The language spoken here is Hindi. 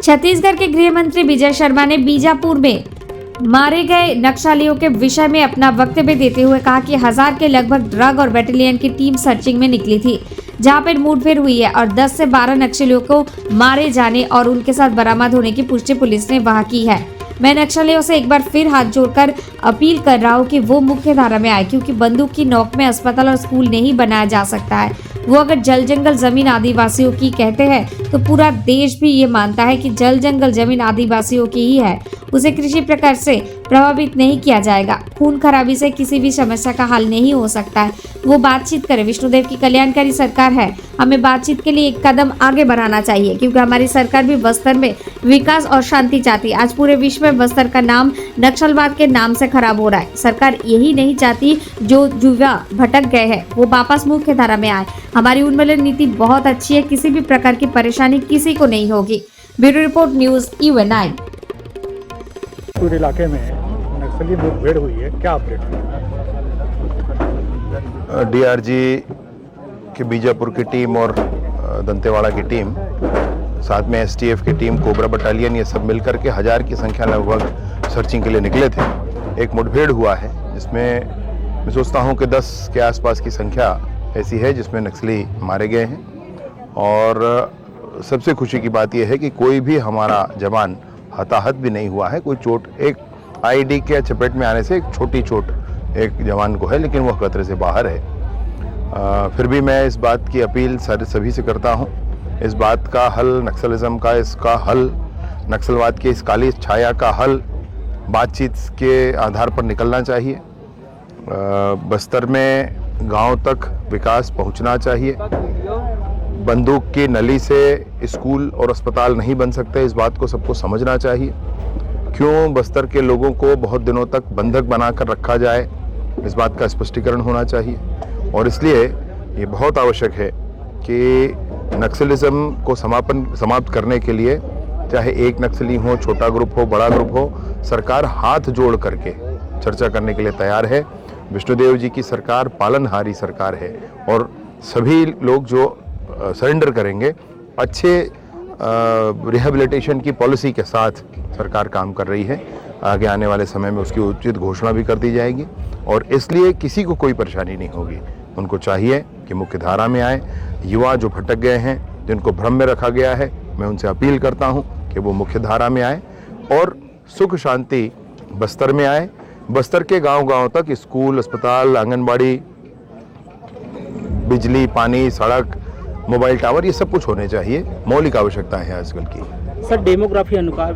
छत्तीसगढ़ के गृह मंत्री विजय शर्मा ने बीजापुर में मारे गए नक्सलियों के विषय में अपना वक्तव्य देते हुए कहा कि 1000 के लगभग ड्रग और बैटालियन की टीम सर्चिंग में निकली थी, जहां पर मुठभेड़ हुई है और 10 से 12 नक्सलियों को मारे जाने और उनके साथ बरामद होने की पुष्टि पुलिस ने वहां की है। मैं नक्सलियों से एक बार फिर हाथ जोड़कर अपील कर रहा हूं कि वो मुख्य धारा में आए, क्योंकि बंदूक की नोक में अस्पताल और स्कूल नहीं बनाया जा सकता है। वो अगर जल जंगल जमीन आदिवासियों की कहते हैं तो पूरा देश भी ये मानता है कि जल जंगल जमीन आदिवासियों की ही है। उसे किसी प्रकार से प्रभावित नहीं किया जाएगा। खून खराबी से किसी भी समस्या का हल नहीं हो सकता है। वो बातचीत करे। विष्णुदेव की कल्याणकारी सरकार है। हमें बातचीत के लिए एक कदम आगे बढ़ाना चाहिए, क्योंकि हमारी सरकार भी बस्तर में विकास और शांति चाहती है। आज पूरे विश्व में बस्तर का नाम नक्सलवाद के नाम से खराब हो रहा है। सरकार यही नहीं चाहती जो युवा भटक गए हैं वो वापस मुख्य धारा में आए। हमारी उन्मूलन नीति बहुत अच्छी है। किसी भी प्रकार की परेशानी किसी को नहीं होगी। Bureau report, news UNI। पूरे इलाके में नक्सली मुठभेड़ हुई है, क्या अपडेट है? DRG की बीजापुर की टीम और दंतेवाड़ा की टीम, साथ में STF की टीम, कोबरा बटालियन, ये सब मिलकर के 1000 की संख्या लगभग सर्चिंग के लिए निकले थे। एक मुठभेड़ हुआ है जिसमें मैं सोचता हूँ कि 10 के आसपास की संख्या ऐसी है जिसमें नक्सली मारे गए हैं। और सबसे खुशी की बात यह है कि कोई भी हमारा जवान हताहत भी नहीं हुआ है। कोई चोट, एक IED के चपेट में आने से एक छोटी चोट एक जवान को है, लेकिन वह खतरे से बाहर है। फिर भी मैं इस बात की अपील सभी से करता हूं, इस बात का हल, नक्सलिज्म का इसका हल, नक्सलवाद की इस काली छाया का हल बातचीत के आधार पर निकलना चाहिए। बस्तर में गांव तक विकास पहुंचना चाहिए। बंदूक की नली से स्कूल और अस्पताल नहीं बन सकते, इस बात को सबको समझना चाहिए। क्यों बस्तर के लोगों को बहुत दिनों तक बंधक बनाकर रखा जाए, इस बात का स्पष्टीकरण होना चाहिए। और इसलिए ये बहुत आवश्यक है कि नक्सलिज्म को समाप्त करने के लिए, चाहे एक नक्सली हो, छोटा ग्रुप हो, बड़ा ग्रुप हो, सरकार हाथ जोड़ करके चर्चा करने के लिए तैयार है। विष्णुदेव जी की सरकार पालनहारी सरकार है और सभी लोग जो सरेंडर करेंगे, अच्छे रिहेबिलिटेशन की पॉलिसी के साथ सरकार काम कर रही है। आगे आने वाले समय में उसकी उचित घोषणा भी कर दी जाएगी और इसलिए किसी को कोई परेशानी नहीं होगी। उनको चाहिए कि मुख्य धारा में आए। युवा जो भटक गए हैं, जिनको भ्रम में रखा गया है, मैं उनसे अपील करता हूं कि वो मुख्य धारा में आए और सुख शांति बस्तर में आए। बस्तर के गांव-गांव तक स्कूल, अस्पताल, आंगनबाड़ी, बिजली, पानी, सड़क, मोबाइल टावर, ये सब कुछ होने चाहिए। मौलिक आवश्यकता है आजकल की। सर, डेमोग्राफी अनुसार